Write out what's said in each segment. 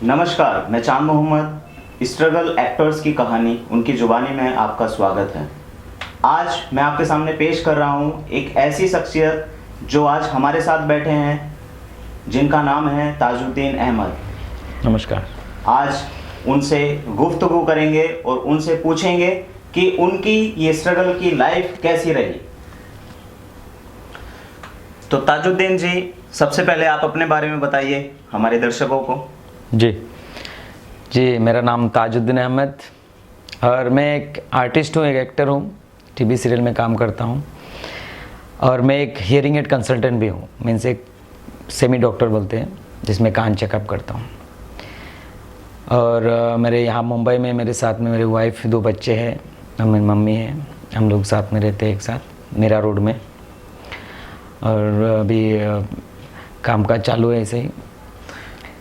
नमस्कार, मैं चांद मोहम्मद। स्ट्रगल एक्टर्स की कहानी उनकी जुबानी में आपका स्वागत है। आज मैं आपके सामने पेश कर रहा हूं एक ऐसी शख्सियत जो आज हमारे साथ बैठे हैं, जिनका नाम है ताजुद्दीन अहमद। नमस्कार। आज उनसे गुफ्तगू करेंगे और उनसे पूछेंगे कि उनकी ये स्ट्रगल की लाइफ कैसी रही। तो ताजुद्दीन जी, सबसे पहले आप अपने बारे में बताइए हमारे दर्शकों को। जी, मेरा नाम ताजुद्दीन अहमद और मैं एक आर्टिस्ट हूँ, एक एक्टर हूँ, टीवी सीरियल में काम करता हूँ और मैं एक हियरिंग एड कंसल्टेंट भी हूँ। मीन्स एक सेमी डॉक्टर बोलते हैं, जिसमें कान चेकअप करता हूँ। और मेरे यहाँ मुंबई में मेरे साथ में मेरी वाइफ, 2 बच्चे हैं, मेरी मम्मी है, हम लोग साथ में रहते हैं एक साथ मेरा रोड में। और अभी कामकाज चालू है ऐसे ही।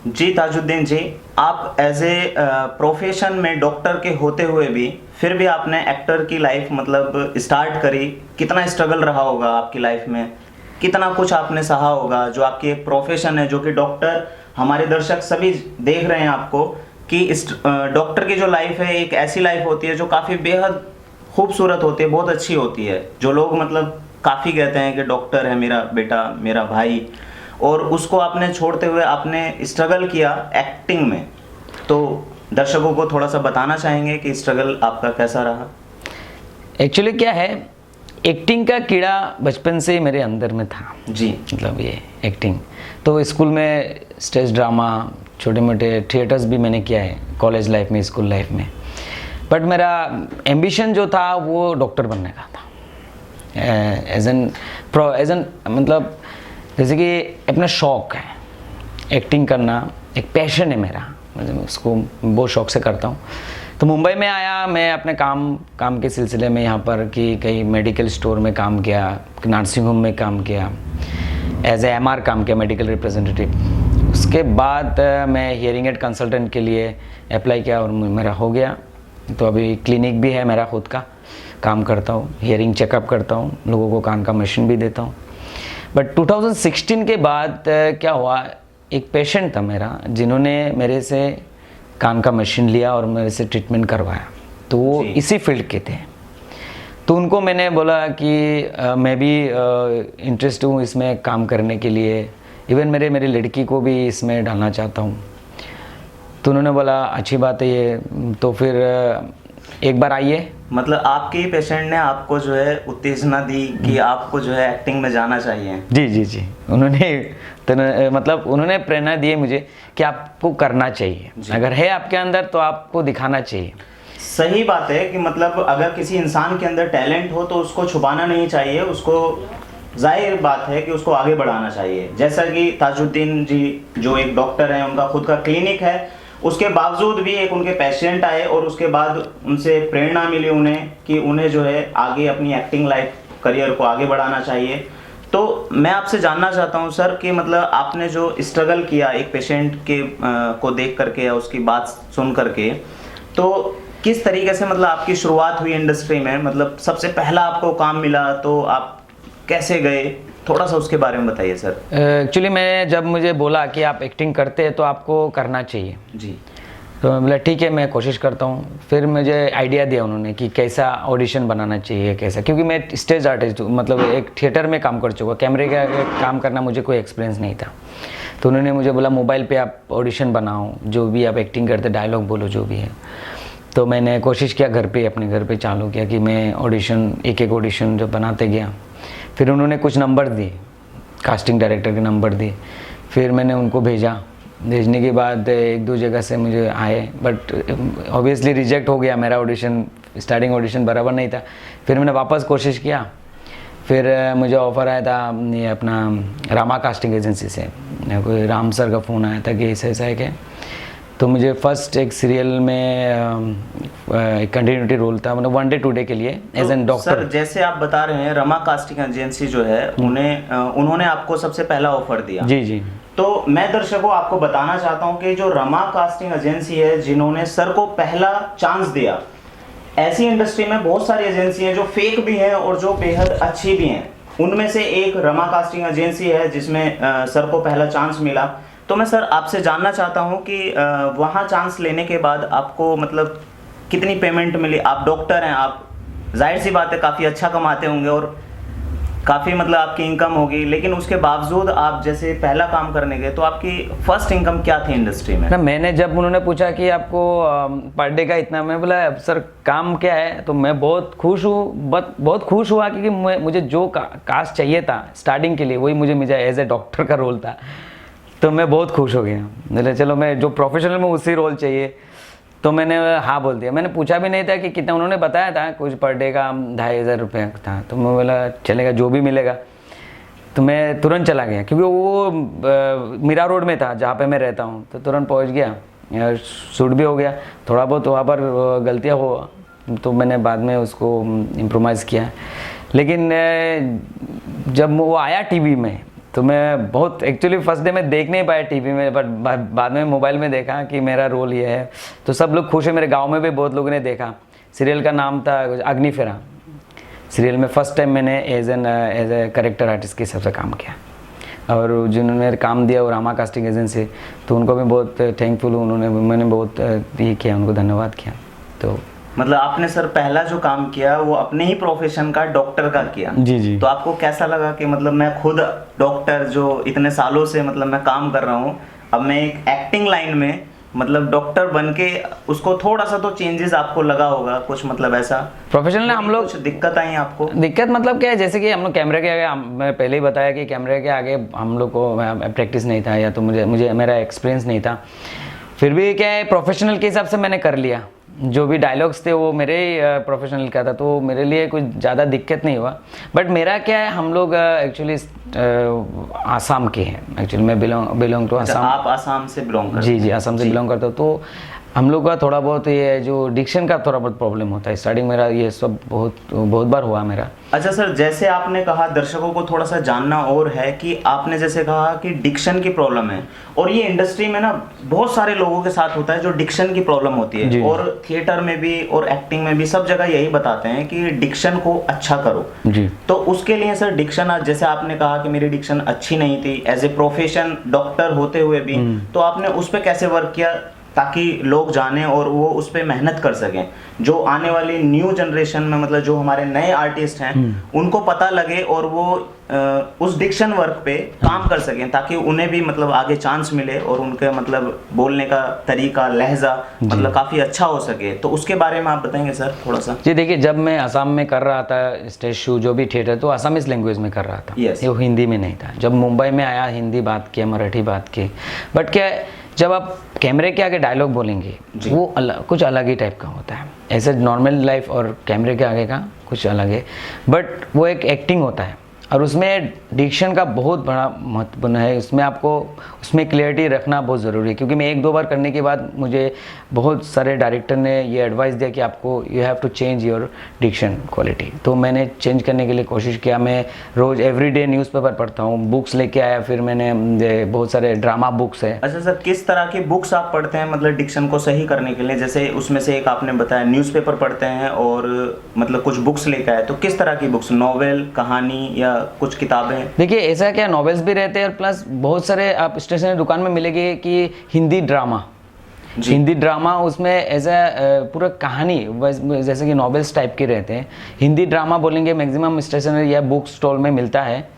जी ताजुद्दीन जी, आप एज ए प्रोफेशन में डॉक्टर के होते हुए भी फिर भी आपने एक्टर की लाइफ मतलब स्टार्ट करी। कितना स्ट्रगल रहा होगा आपकी लाइफ में, कितना कुछ आपने सहा होगा, जो आपकी एक प्रोफेशन है, जो कि डॉक्टर, हमारे दर्शक सभी देख रहे हैं आपको कि इस डॉक्टर की जो लाइफ है एक ऐसी लाइफ होती है जो काफ़ी बेहद खूबसूरत होती है, बहुत अच्छी होती है। जो लोग मतलब काफ़ी कहते हैं कि डॉक्टर है मेरा बेटा, मेरा भाई, और उसको आपने छोड़ते हुए आपने स्ट्रगल किया एक्टिंग में। तो दर्शकों को थोड़ा सा बताना चाहेंगे कि स्ट्रगल आपका कैसा रहा। एक्चुअली क्या है, एक्टिंग का कीड़ा बचपन से ही मेरे अंदर में था जी। मतलब ये एक्टिंग तो स्कूल में स्टेज ड्रामा, छोटे मोटे थिएटर्स भी मैंने किया है, कॉलेज लाइफ में, स्कूल लाइफ में। बट मेरा एम्बिशन जो था वो डॉक्टर बनने का था। एज एन मतलब जैसे कि अपना शौक़ है एक्टिंग करना, एक पैशन है मेरा, मतलब उसको बहुत शौक़ से करता हूँ। तो मुंबई में आया मैं अपने काम के सिलसिले में यहाँ पर कि कई मेडिकल स्टोर में काम किया, नर्सिंग होम में काम किया, एज ए MR काम किया, मेडिकल रिप्रेजेंटेटिव। उसके बाद मैं हियरिंग एड कंसल्टेंट के लिए अप्लाई किया और मेरा हो गया। तो अभी क्लिनिक भी है मेरा खुद का, काम करता हूँ, हियरिंग चेकअप करता हूँ, लोगों को कान का मशीन भी देता हूँ। बट 2016 के बाद क्या हुआ, एक पेशेंट था मेरा जिन्होंने मेरे से कान का मशीन लिया और मेरे से ट्रीटमेंट करवाया। तो वो इसी फील्ड के थे। तो उनको मैंने बोला कि मैं भी इंटरेस्ट हूँ इसमें काम करने के लिए, इवन मेरी लड़की को भी इसमें डालना चाहता हूँ। तो उन्होंने बोला अच्छी बात है ये, तो फिर एक बार आइए। मतलब आपके पेशेंट ने आपको जो है उत्तेजना दी कि आपको जो है एक्टिंग में जाना चाहिए। जी, उन्होंने प्रेरणा दी मुझे कि आपको करना चाहिए, अगर है आपके अंदर तो आपको दिखाना चाहिए। सही बात है कि मतलब अगर किसी इंसान के अंदर टैलेंट हो तो उसको छुपाना नहीं चाहिए, उसको जाहिर बात है कि उसको आगे बढ़ाना चाहिए। जैसा कि ताजुद्दीन जी जो एक डॉक्टर हैं, उनका खुद का क्लिनिक है, उसके बावजूद भी एक उनके पेशेंट आए और उसके बाद उनसे प्रेरणा मिली उन्हें कि उन्हें जो है आगे अपनी एक्टिंग लाइफ करियर को आगे बढ़ाना चाहिए। तो मैं आपसे जानना चाहता हूं सर कि मतलब आपने जो स्ट्रगल किया एक पेशेंट के को देख करके या उसकी बात सुन करके, तो किस तरीके से मतलब आपकी शुरुआत हुई इंडस्ट्री में, मतलब सबसे पहला आपको काम मिला तो आप कैसे गए, थोड़ा सा उसके बारे में बताइए सर। एक्चुअली मैं जब मुझे बोला कि आप एक्टिंग करते हैं तो आपको करना चाहिए जी, तो मैं बोला ठीक है मैं कोशिश करता हूँ। फिर मुझे आइडिया दिया उन्होंने कि कैसा ऑडिशन बनाना चाहिए, कैसा, क्योंकि मैं स्टेज आर्टिस्ट हूँ, मतलब एक थिएटर में काम कर चुका, कैमरे का काम करना मुझे कोई एक्सपीरियंस नहीं था। तो उन्होंने मुझे बोला मोबाइल पे आप ऑडिशन बनाओ, जो भी आप एक्टिंग करते डायलॉग बोलो जो भी है। तो मैंने कोशिश किया घर पे, अपने घर पे चालू किया कि मैं ऑडिशन एक ऑडिशन जो बनाते गया। फिर उन्होंने कुछ नंबर दिए, कास्टिंग डायरेक्टर के नंबर दिए, फिर मैंने उनको भेजने के बाद 1-2 जगह से मुझे आए, बट ऑब्वियसली रिजेक्ट हो गया मेरा ऑडिशन, स्टार्टिंग ऑडिशन बराबर नहीं था। फिर मैंने वापस कोशिश किया, फिर मुझे ऑफ़र आया था ये अपना रामा कास्टिंग एजेंसी से, कोई राम सर का फ़ोन आया था कि ऐसा है क्या। तो मुझे फर्स्ट एक सीरियल में कंटिन्यूटी रोल था, मतलब 1 डे 2 डे के लिए एज एन डॉक्टर। सर जैसे आप बता रहे हैं रमा कास्टिंग एजेंसी जो है उन्होंने आपको सबसे पहला ऑफर दिया। जी। तो मैं दर्शकों आपको बताना चाहता हूं कि जो रमा कास्टिंग एजेंसी है जिन्होंने सर को पहला चांस दिया, ऐसी इंडस्ट्री में बहुत सारी एजेंसी हैं जो फेक भी हैं और जो बेहद अच्छी भी हैं। उनमें से एक रमा कास्टिंग एजेंसी है जिसमें सर को पहला चांस मिला। तो मैं सर आपसे जानना चाहता हूँ कि वहाँ चांस लेने के बाद आपको मतलब कितनी पेमेंट मिली? आप डॉक्टर हैं, आप जाहिर सी बात है काफ़ी अच्छा कमाते होंगे और काफ़ी मतलब आपकी इनकम होगी, लेकिन उसके बावजूद आप जैसे पहला काम करने गए तो आपकी फर्स्ट इनकम क्या थी इंडस्ट्री में? ना मैंने जब उन्होंने पूछा कि आपको पर डे का इतना, मैं बोला सर काम क्या है, तो मैं बहुत खुश हूँ, बहुत खुश हुआ क्योंकि मुझे जो कास्ट चाहिए था स्टार्टिंग के लिए वही मुझे मिला, एज ए डॉक्टर का रोल था, तो मैं बहुत खुश हो गया। बोले चलो मैं जो प्रोफेशनल में उसी रोल चाहिए, तो मैंने हाँ बोल दिया। मैंने पूछा भी नहीं था कि कितना, उन्होंने बताया था कुछ पर डे का 2500 रुपये था, तो मैं बोला चलेगा जो भी मिलेगा, तो मैं तुरंत चला गया क्योंकि वो मीरा रोड में था जहाँ पे मैं रहता हूँ, तो तुरंत पहुँच गया, शूट भी हो गया। थोड़ा बहुत वहाँ पर गलतियाँ हो तो मैंने बाद में उसको इम्प्रोवाइज़ किया, लेकिन जब वो आया टीवी में तो मैं बहुत एक्चुअली फर्स्ट डे में देख नहीं पाया टीवी में, बट बाद में मोबाइल में देखा कि मेरा रोल ये है, तो सब लोग खुश है। मेरे गांव में भी बहुत लोगों ने देखा। सीरियल का नाम था अग्निफेरा। सीरियल में फर्स्ट टाइम मैंने एज ए करेक्टर आर्टिस्ट के हिसाब से काम किया, और जिन्होंने काम दिया वो रामा कास्टिंग एजेंसी, तो उनको भी बहुत थैंकफुल हूँ। मैंने बहुत ये किया, उनको धन्यवाद किया। तो मतलब आपने सर पहला जो काम किया वो अपने ही प्रोफेशन का, डॉक्टर का किया। जी जी। तो आपको कैसा लगा कि मतलब मैं खुद डॉक्टर जो इतने सालों से मतलब मैं काम कर रहा हूँ, अब मैं एक एक्टिंग लाइन में मतलब डॉक्टर बन के, उसको थोड़ा सा तो चेंजेस आपको लगा होगा कुछ, मतलब ऐसा प्रोफेशनल हम लोग कुछ दिक्कत आई आपको? दिक्कत मतलब क्या है, जैसे कि हम लोग कैमरे के आगे, मैं पहले ही बताया कि कैमरे के आगे हम लोग को प्रैक्टिस नहीं था, या तो मुझे मेरा एक्सपीरियंस नहीं था। फिर भी क्या है, प्रोफेशनल के हिसाब से मैंने कर लिया। जो भी डायलॉग्स थे वो मेरे प्रोफेशनल का था, तो मेरे लिए कुछ ज़्यादा दिक्कत नहीं हुआ। बट मेरा क्या है, हम लोग एक्चुअली आसाम के हैं। एक्चुअली मैं बिलोंग टू आसाम। आप आसाम से बिलोंग करते जी जी, आसाम से बिलोंग करता हूँ। तो हम लोग का थोड़ा बहुत ये जो डिक्शन का थोड़ा बहुत प्रॉब्लम होता है। स्टार्टिंग मेरा ये सब बहुत बार हुआ मेरा। अच्छा सर, जैसे आपने कहा, दर्शकों को थोड़ा सा जानना और है कि आपने जैसे कहा कि डिक्शन की प्रॉब्लम है, और ये इंडस्ट्री में ना बहुत सारे लोगों के साथ होता है जो डिक्शन की प्रॉब्लम होती है, और थिएटर में भी और एक्टिंग में भी सब जगह यही बताते हैं कि डिक्शन को अच्छा करो जी। तो उसके लिए सर डिक्शन, जैसे आपने कहा कि मेरी डिक्शन अच्छी नहीं थी, एज ए प्रोफेशन डॉक्टर होते हुए भी, तो आपने उस पर कैसे वर्क किया ताकि लोग जाने और वो उस पर मेहनत कर सकें, जो आने वाली न्यू जनरेशन में मतलब जो हमारे नए आर्टिस्ट हैं उनको पता लगे और वो उस डिक्शन वर्क पे काम कर सकें, ताकि उन्हें भी मतलब आगे चांस मिले और उनके मतलब बोलने का तरीका, लहजा मतलब काफ़ी अच्छा हो सके। तो उसके बारे में आप बताएंगे सर थोड़ा सा? जी देखिए, जब मैं असम में कर रहा था स्टेज शो, जो भी थिएटर, तो असमिस लैंग्वेज में कर रहा था। ये हिंदी में नहीं था। जब मुंबई में आया, हिंदी बात की, मराठी बात की। बट क्या, जब आप कैमरे के आगे डायलॉग बोलेंगे वो कुछ अलग ही टाइप का होता है। ऐसे नॉर्मल लाइफ और कैमरे के आगे का कुछ अलग है, बट वो एक एक्टिंग होता है, और उसमें डिक्शन का बहुत बड़ा महत्वपूर्ण है। उसमें आपको उसमें क्लियरिटी रखना बहुत ज़रूरी है, क्योंकि मैं 1-2 बार करने के बाद मुझे बहुत सारे डायरेक्टर ने ये एडवाइस दिया कि आपको you have to change your diction quality. तो मैंने चेंज करने के लिए कोशिश किया। मैं रोज़ एवरीडे न्यूज़पेपर पढ़ता हूँ, बुक्स लेके आया, फिर मैंने बहुत सारे ड्रामा बुक्स है। अच्छा सर, किस तरह की बुक्स आप पढ़ते हैं मतलब डिक्शन को सही करने के लिए? जैसे उसमें से एक आपने बताया न्यूज़पेपर पढ़ते हैं और मतलब कुछ बुक्स लेके आए, तो किस तरह की बुक्स? नॉवेल, कहानी या कुछ किताबें? देखिए ऐसा क्या, नॉवेल्स भी रहते हैं, प्लस बहुत सारे आप स्टेशनरी दुकान में मिलेगी कि हिंदी ड्रामा, उसमें ऐसा पूरा कहानी जैसे कि नॉवेल्स टाइप के रहते हैं। हिंदी ड्रामा बोलेंगे मैक्सिमम स्टेशनरी या बुक स्टॉल में मिलता है,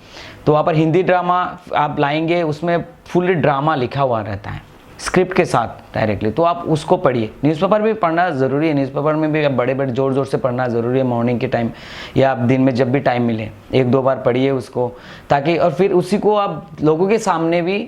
तो वहाँ पर हिंदी ड्रामा आप लाएंगे, उसमें फुल ड्रामा लिखा हुआ रहता है स्क्रिप्ट के साथ डायरेक्टली, तो आप उसको पढ़िए। न्यूज़पेपर भी पढ़ना ज़रूरी है। न्यूज़पेपर में भी बड़े जोर से पढ़ना ज़रूरी है, मॉर्निंग के टाइम या आप दिन में जब भी टाइम मिले 1-2 बार पढ़िए उसको, ताकि और फिर उसी को आप लोगों के सामने भी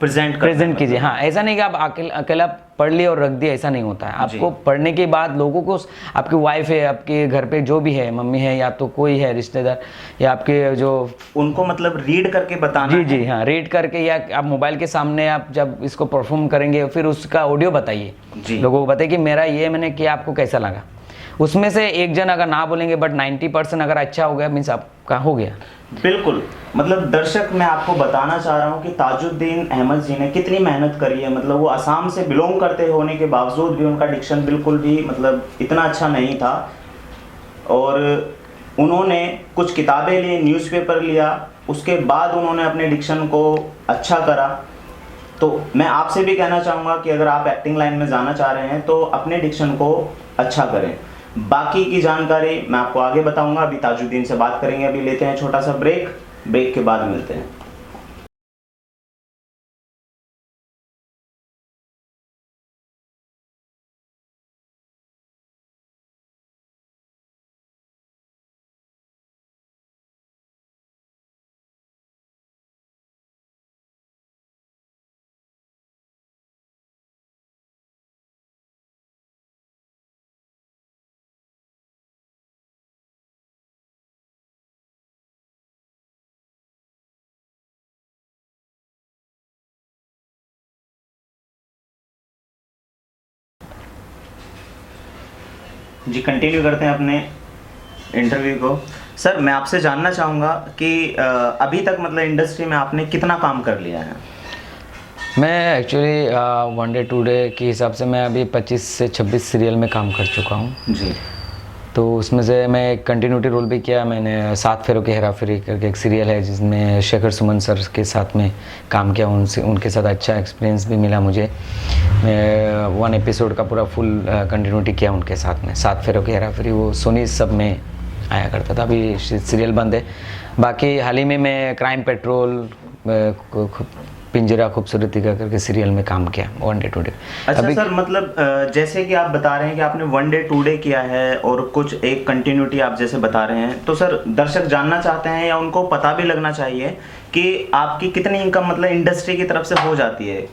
प्रेजेंट कीजिए। हाँ, ऐसा नहीं कि आप अकेला पढ़ लिए और रख दिया, ऐसा नहीं होता है। आपको पढ़ने के बाद लोगों को, आपकी वाइफ है, आपके घर पे जो भी है, मम्मी है या तो कोई है रिश्तेदार या आपके जो, उनको मतलब रीड करके बताना। जी हाँ, रीड करके, या आप मोबाइल के सामने आप जब इसको परफॉर्म करेंगे फिर उसका ऑडियो बताइए, लोगों को बताइए कि मेरा ये मैंने किया, आपको कैसा लगा। उसमें से एक जन अगर ना बोलेंगे बट 90% अगर अच्छा हो गया, मीन्स आपका हो गया। बिल्कुल, मतलब दर्शक मैं आपको बताना चाह रहा हूँ कि ताजुद्दीन अहमद जी ने कितनी मेहनत करी है। मतलब वो असम से बिलोंग करते होने के बावजूद भी उनका डिक्शन बिल्कुल भी मतलब इतना अच्छा नहीं था, और उन्होंने कुछ किताबें ली, न्यूज़पेपर लिया, उसके बाद उन्होंने अपने डिक्शन को अच्छा करा। तो मैं आपसे भी कहना चाहूँगा कि अगर आप एक्टिंग लाइन में जाना चाह रहे हैं तो अपने डिक्शन को अच्छा करें। बाकी की जानकारी मैं आपको आगे बताऊंगा। अभी ताजुद्दीन से बात करेंगे। अभी लेते हैं छोटा सा ब्रेक, ब्रेक के बाद मिलते हैं। जी कंटिन्यू करते हैं अपने इंटरव्यू को। सर मैं आपसे जानना चाहूँगा कि अभी तक मतलब इंडस्ट्री में आपने कितना काम कर लिया है? मैं actually one day to day के हिसाब से मैं अभी 25 से 26 सीरियल में काम कर चुका हूँ जी। तो उसमें से मैं एक कंटिन्यूटी रोल भी किया। मैंने 7 फेरों की हेरा फेरी करके एक सीरियल है जिसमें शेखर सुमन सर के साथ में काम किया। उनके साथ अच्छा एक्सपीरियंस भी मिला मुझे। मैं 1 एपिसोड का पूरा फुल कंटिन्यूटी किया उनके साथ में। 7 फेरों की हेरा फेरी वो सोनी सब में आया करता था, अभी सीरियल बंद है। बाकी हाल ही में मैं क्राइम पेट्रोल, पिंजरा खूबसूरती का करके सीरियल में काम किया 1 डे टू डे। अच्छा सर, मतलब जैसे कि आप बता रहे हैं कि आपने 1 डे 2 डे किया है और कुछ एक कंटिन्यूटी आप जैसे बता रहे हैं, तो सर दर्शक जानना चाहते हैं या उनको पता भी लगना चाहिए कि आपकी कितनी इनकम मतलब इंडस्ट्री की तरफ से हो जाती है?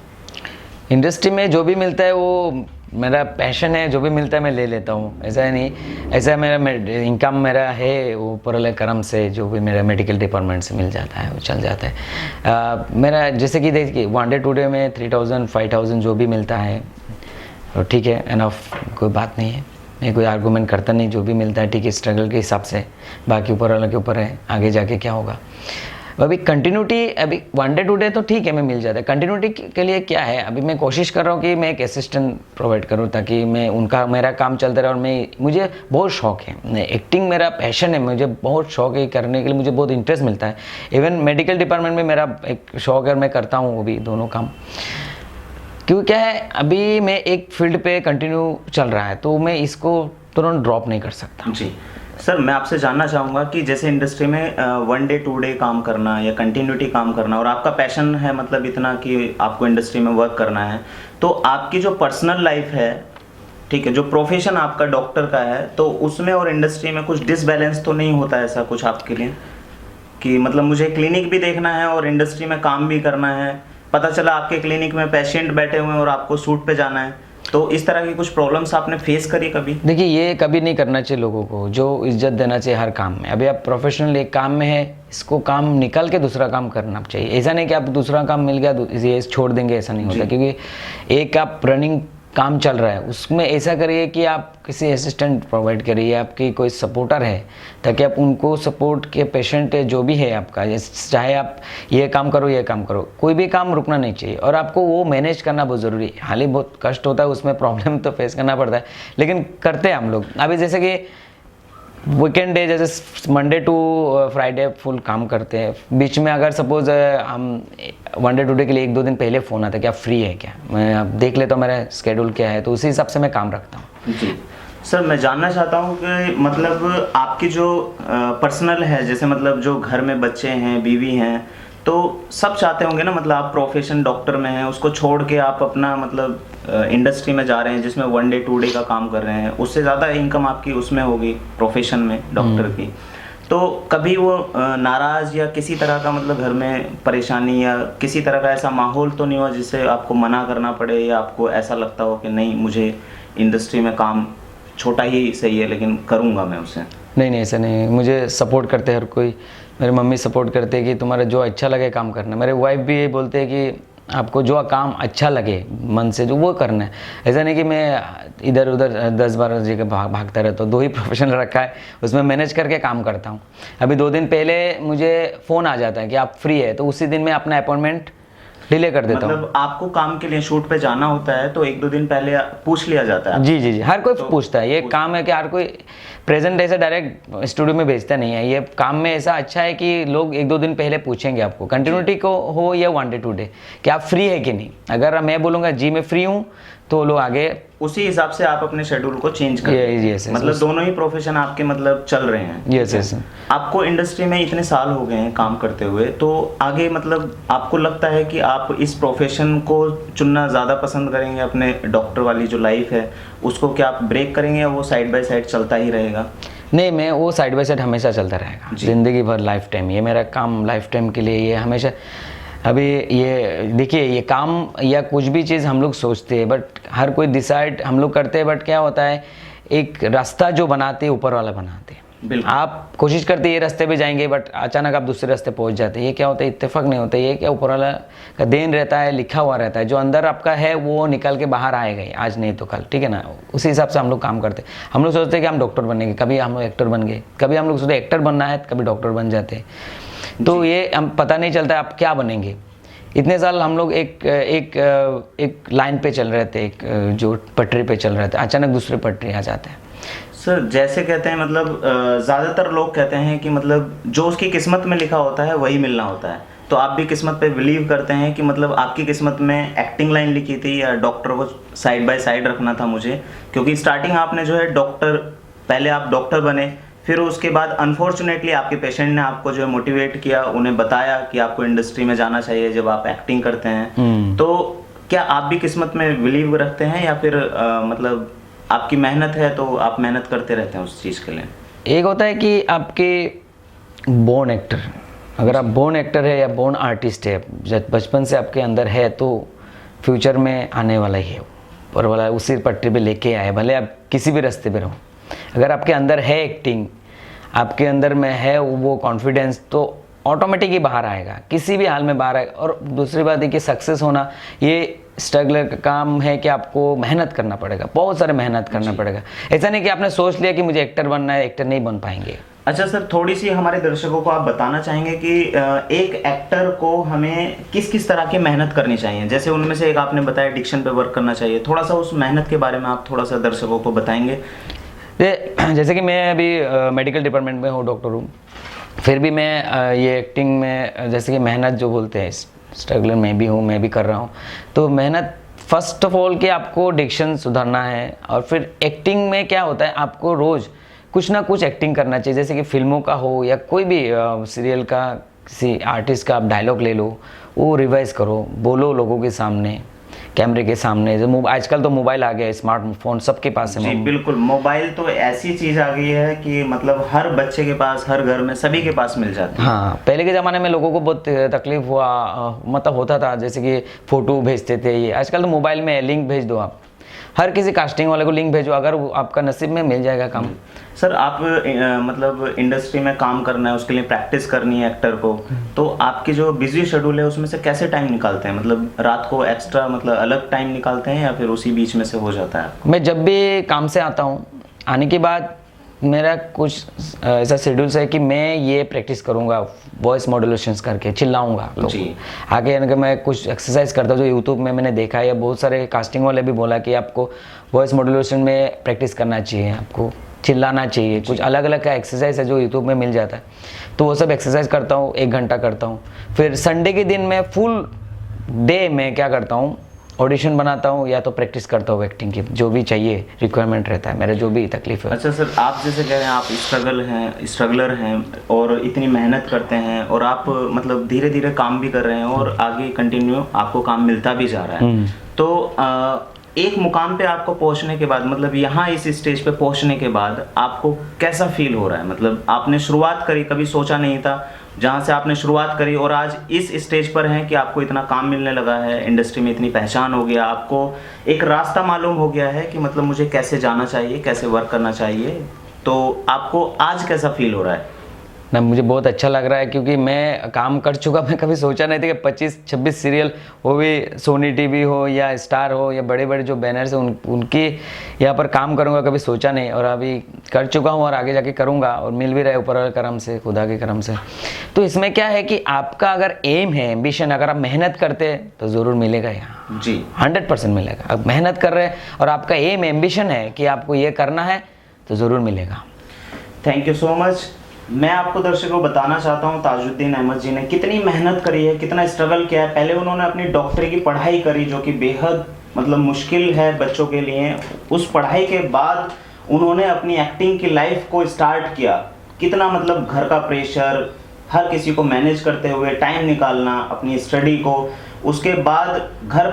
इंडस्ट्री में जो भी मिलता है वो मेरा पैशन है, जो भी मिलता है मैं ले लेता हूँ। ऐसा नहीं, ऐसा मेरा इनकम मेरा है वो ऊपर करम से, जो भी मेरा मेडिकल डिपार्टमेंट से मिल जाता है वो चल जाता है। मेरा जैसे कि देखिए 1 डे 2 डे में 3000 5000 जो भी मिलता है तो ठीक है, एनफ, कोई बात नहीं है। मैं कोई आर्गूमेंट करता नहीं, जो भी मिलता है ठीक है, स्ट्रगल के हिसाब से। बाकी ऊपर वाले के ऊपर है आगे जाके क्या होगा। अभी कंटिन्यूटी अभी 1 डे 2 डे तो ठीक है मैं मिल जाता है। कंटिन्यूटी के लिए क्या है, अभी मैं कोशिश कर रहा हूँ कि मैं एक असिस्टेंट प्रोवाइड करूँ ताकि मैं उनका मेरा काम चलता रहे। और मुझे बहुत शौक है, एक्टिंग मेरा पैशन है, मुझे बहुत शौक है करने के लिए, मुझे बहुत इंटरेस्ट मिलता है। इवन मेडिकल डिपार्टमेंट में मेरा एक शौक है, मैं करता हूँ वो भी दोनों काम। क्योंकि क्या है, अभी मैं एक फील्ड पे कंटिन्यू चल रहा है तो मैं इसको तुरंत ड्रॉप नहीं कर सकता। जी सर, मैं आपसे जानना चाहूँगा कि जैसे इंडस्ट्री में 1 डे 2 डे काम करना या कंटिन्यूटी काम करना और आपका पैशन है मतलब इतना कि आपको इंडस्ट्री में वर्क करना है, तो आपकी जो पर्सनल लाइफ है, ठीक है, जो प्रोफेशन आपका डॉक्टर का है, तो उसमें और इंडस्ट्री में कुछ डिसबैलेंस तो नहीं होता ऐसा कुछ आपके लिए कि मतलब मुझे क्लिनिक भी देखना है और इंडस्ट्री में काम भी करना है, पता चला आपके क्लिनिक में पेशेंट बैठे हुए हैं और आपको शूट पे जाना है, तो इस तरह की कुछ प्रॉब्लम्स आपने फेस करी कभी? देखिए ये कभी नहीं करना चाहिए लोगों को, जो इज्जत देना चाहिए हर काम में। अभी आप प्रोफेशनल एक काम में है, इसको काम निकल के दूसरा काम करना चाहिए। ऐसा नहीं कि आप दूसरा काम मिल गया ये छोड़ देंगे, ऐसा नहीं होता। क्योंकि एक आप रनिंग काम चल रहा है उसमें ऐसा करिए कि आप किसी असिस्टेंट प्रोवाइड करिए, आपकी कोई सपोर्टर है, ताकि आप उनको सपोर्ट के पेशेंट जो भी है आपका, चाहे आप ये काम करो ये काम करो, कोई भी काम रुकना नहीं चाहिए। और आपको वो मैनेज करना बहुत ज़रूरी है। हाल ही बहुत कष्ट होता है, उसमें प्रॉब्लम तो फेस करना पड़ता है, लेकिन करते हैं हम लोग। अभी जैसे कि वीकेंड डे, जैसे मंडे टू फ्राइडे फुल काम करते हैं। बीच में अगर सपोज हम 1 डे 2 डे के लिए 1-2 दिन पहले फ़ोन आता है कि आप फ्री है क्या, मैं अब देख लेता हूँ मेरा स्केड्यूल क्या है, तो उसी हिसाब से मैं काम रखता हूँ। जी सर, मैं जानना चाहता हूँ कि मतलब आपकी जो पर्सनल है, जैसे मतलब जो घर में बच्चे हैं, बीवी हैं, तो सब चाहते होंगे ना, मतलब आप प्रोफेशन डॉक्टर में हैं, उसको छोड़ के आप अपना मतलब इंडस्ट्री में जा रहे हैं जिसमें 1 डे 2 डे का काम कर रहे हैं, उससे ज़्यादा इनकम आपकी उसमें होगी प्रोफेशन में डॉक्टर की। तो कभी वो नाराज़ या किसी तरह का मतलब घर में परेशानी या किसी तरह का ऐसा माहौल तो नहीं हुआ जिससे आपको मना करना पड़े या आपको ऐसा लगता हो कि नहीं मुझे इंडस्ट्री में काम छोटा ही सही है लेकिन करूँगा मैं उसे? नहीं, ऐसा नहीं, मुझे सपोर्ट करते हैं हर कोई। मेरी मम्मी सपोर्ट करते हैं कि तुम्हारा जो अच्छा लगे काम करना। मेरे वाइफ भी ये बोलते हैं कि आपको जो काम अच्छा लगे मन से जो वो करना है। ऐसा नहीं कि मैं इधर उधर 10-12 जगह भागता रहता हूँ। 2 ही प्रोफेशन रखा है, उसमें मैनेज करके काम करता हूँ। अभी 2 दिन पहले मुझे फ़ोन आ जाता है कि आप फ्री है, तो उसी दिन मैं अपना अपॉइंटमेंट डिले कर देता हूँ। मतलब आपको काम के लिए शूट पे जाना होता है तो 1-2 दिन पहले पूछ लिया जाता है? जी जी जी, हर कोई तो पूछता है, ये काम है कि हर कोई प्रेजेंट ऐसे डायरेक्ट स्टूडियो में भेजता नहीं है। ये काम में ऐसा अच्छा है कि लोग 1-2 दिन पहले पूछेंगे आपको, कंटिन्यूटी को हो या 1 डे 2 डे, कि आप फ्री है कि नहीं। अगर मैं बोलूँगा जी मैं फ्री हूँ तो लोग आगे उसी हिसाब से आप अपने शेड्यूल को चेंज कर देते हैं। yes, मतलब दोनों ही प्रोफेशन आपके मतलब चल रहे हैं। Yes yes. आपको इंडस्ट्री में इतने साल हो गए हैं काम करते हुए, तो आगे मतलब आपको लगता है कि आप इस प्रोफेशन को चुनना ज़्यादा पसंद करेंगे, अपने डॉक्टर वाली जो लाइफ है उसको क्या आप ब्रेक करेंगे या वो साइड बाय साइड चलता ही रहेगा? नहीं, मैं वो साइड बाय साइड हमेशा चलता रहेगा, ज़िंदगी भर, लाइफ टाइम। ये मेरा काम लाइफ टाइम के लिए, ये हमेशा। अभी ये देखिए, ये काम या कुछ भी चीज़ हम लोग सोचते हैं, बट हर कोई डिसाइड हम लोग करते हैं, बट क्या होता है, एक रास्ता जो बनाते हैं ऊपर वाला बनाते हैं। आप कोशिश करते हैं ये रास्ते पे जाएंगे, बट अचानक आप दूसरे रास्ते पहुंच जाते हैं। ये क्या होता है, इत्तेफाक नहीं होता, ये क्या ऊपर वाला का देन रहता है, लिखा हुआ रहता है। जो अंदर आपका है वो निकल के बाहर आएगा ही, आज नहीं तो कल, ठीक है ना। उसी हिसाब से हम लोग काम करते हैं। हम लोग सोचते हैं कि हम डॉक्टर बनेंगे, कभी हम लोग एक्टर बन गए, कभी हम लोग सोचते एक्टर बनना है, कभी डॉक्टर बन जाते हैं। तो ये हम पता नहीं चलता आप क्या बनेंगे। इतने साल हम लोग एक लाइन पे चल रहे थे, एक जो पटरी पे चल रहे थे, अचानक दूसरे पटरी आ जाते हैं। सर जैसे कहते हैं मतलब ज़्यादातर लोग कहते हैं कि मतलब जो उसकी किस्मत में लिखा होता है वही मिलना होता है। तो आप भी किस्मत पे बिलीव करते हैं कि मतलब आपकी किस्मत में एक्टिंग लाइन लिखी थी या डॉक्टर को साइड बाय साइड रखना था मुझे? क्योंकि स्टार्टिंग आपने जो है डॉक्टर, पहले आप डॉक्टर बने, फिर उसके बाद अनफॉर्चुनेटली आपके पेशेंट ने आपको जो है मोटिवेट किया, उन्हें बताया कि आपको इंडस्ट्री में जाना चाहिए जब आप एक्टिंग करते हैं। तो क्या आप भी किस्मत में बिलीव रखते हैं या फिर मतलब आपकी मेहनत है तो आप मेहनत करते रहते हैं उस चीज़ के लिए? एक होता है कि आपके बोर्न एक्टर, अगर आप बोर्न एक्टर है या बोर्न आर्टिस्ट है, जब बचपन से आपके अंदर है तो फ्यूचर में आने वाला ही है, और वाला उसी पटरी पे लेके आए, भले आप किसी भी रास्ते पे रहो। अगर आपके अंदर है एक्टिंग, आपके अंदर में है वो कॉन्फिडेंस, तो ऑटोमेटिक ही बाहर आएगा, किसी भी हाल में बाहर आएगा। और दूसरी बात है कि सक्सेस होना ये स्ट्रगलर का काम है कि आपको मेहनत करना पड़ेगा, बहुत सारे मेहनत करना पड़ेगा। ऐसा नहीं कि आपने सोच लिया कि मुझे एक्टर बनना है, एक्टर नहीं बन पाएंगे। अच्छा सर, थोड़ी सी हमारे दर्शकों को आप बताना चाहेंगे कि एक एक्टर को हमें किस किस तरह की मेहनत करनी चाहिए? जैसे उनमें से एक आपने बताया डिक्शन पे वर्क करना चाहिए, थोड़ा सा उस मेहनत के बारे में आप थोड़ा सा दर्शकों को बताएंगे? जैसे कि मैं अभी मेडिकल डिपार्टमेंट में हूँ, डॉक्टर हूँ, फिर भी मैं ये एक्टिंग में जैसे कि मेहनत जो बोलते हैं, स्ट्रगलर मैं भी हूँ, मैं भी कर रहा हूँ। तो मेहनत फर्स्ट ऑफ ऑल कि आपको डिक्शन सुधारना है, और फिर एक्टिंग में क्या होता है, आपको रोज़ कुछ ना कुछ एक्टिंग करना चाहिए। जैसे कि फिल्मों का हो या कोई भी सीरियल का, किसी आर्टिस्ट का आप डायलॉग ले लो, वो रिवाइज करो, बोलो लोगों के सामने, कैमरे के सामने। जो आजकल तो मोबाइल आ गया है, स्मार्टफोन सबके पास है। जी बिल्कुल, मोबाइल तो ऐसी चीज़ आ गई है कि मतलब हर बच्चे के पास, हर घर में, सभी के पास मिल जाती है। हाँ, पहले के ज़माने में लोगों को बहुत तकलीफ हुआ, मतलब होता था, जैसे कि फ़ोटो भेजते थे। ये आजकल तो मोबाइल में लिंक भेज दो, आप हर किसी कास्टिंग वाले को लिंक भेजो, अगर आपका नसीब में मिल जाएगा काम। सर आप मतलब इंडस्ट्री में काम करना है, उसके लिए प्रैक्टिस करनी है एक्टर को, तो आपकी जो बिजी शेड्यूल है उसमें से कैसे टाइम निकालते हैं? मतलब रात को एक्स्ट्रा मतलब अलग टाइम निकालते हैं या फिर उसी बीच में से हो जाता है? मैं जब भी काम से आता हूँ, आने के बाद मेरा कुछ ऐसा शेड्यूल्स है कि मैं ये प्रैक्टिस करूँगा, वॉइस मॉड्यूलेशंस करके चिल्लाऊंगा लोग आगे। अगर मैं कुछ एक्सरसाइज करता हूँ जो यूट्यूब में मैंने देखा है, या बहुत सारे कास्टिंग वाले भी बोला कि आपको वॉइस मॉड्यूलेशन में प्रैक्टिस करना चाहिए, आपको चिल्लाना चाहिए। कुछ अलग अलग का एक्सरसाइज है जो यूट्यूब में मिल जाता है, तो वो सब एक्सरसाइज करता हूँ, 1 घंटा करता हूँ। फिर संडे के दिन मैं फुल डे में क्या करता हूँ, ऑडिशन बनाता हूँ या तो प्रैक्टिस करता हूँ एक्टिंग की, जो भी चाहिए रिक्वायरमेंट रहता है मेरा, जो भी तकलीफ है। अच्छा सर, आप जैसे कह रहे हैं आप स्ट्रगलर हैं और इतनी मेहनत करते हैं, और आप मतलब धीरे धीरे काम भी कर रहे हैं और आगे कंटिन्यू आपको काम मिलता भी जा रहा है। तो एक मुकाम पे आपको पहुंचने के बाद, मतलब यहाँ इस स्टेज पे पहुंचने के बाद आपको कैसा फील हो रहा है? मतलब आपने शुरुआत करी, कभी सोचा नहीं था, जहाँ से आपने शुरुआत करी और आज इस स्टेज पर हैं कि आपको इतना काम मिलने लगा है, इंडस्ट्री में इतनी पहचान हो गया, आपको एक रास्ता मालूम हो गया है कि मतलब मुझे कैसे जाना चाहिए, कैसे वर्क करना चाहिए, तो आपको आज कैसा फील हो रहा है? ना मुझे बहुत अच्छा लग रहा है, क्योंकि मैं काम कर चुका, मैं कभी सोचा नहीं था कि 25-26 सीरियल, वो भी सोनी टीवी हो या स्टार हो या बड़े बड़े जो बैनर्स हैं उनकी यहाँ पर काम करूँगा, कभी सोचा नहीं। और अभी कर चुका हूँ और आगे जाके करूँगा, और मिल भी रहा है ऊपर वाले करम से, खुदा के करम से। तो इसमें क्या है कि आपका अगर एम है, एम्बिशन, अगर आप मेहनत करते हैं तो ज़रूर मिलेगा यहाँ जी 100% मिलेगा। आप मेहनत कर रहे हैं और आपका एम, एम्बिशन है कि आपको ये करना है तो ज़रूर मिलेगा। Thank you so much. मैं आपको दर्शकों को बताना चाहता हूँ ताजुद्दीन अहमद जी ने कितनी मेहनत करी है, कितना स्ट्रगल किया है। पहले उन्होंने अपनी डॉक्टरी की पढ़ाई करी, जो कि बेहद मतलब मुश्किल है बच्चों के लिए। उस पढ़ाई के बाद उन्होंने अपनी एक्टिंग की लाइफ को स्टार्ट किया। कितना मतलब घर का प्रेशर, हर किसी को मैनेज करते हुए टाइम निकालना अपनी स्टडी को, उसके बाद घर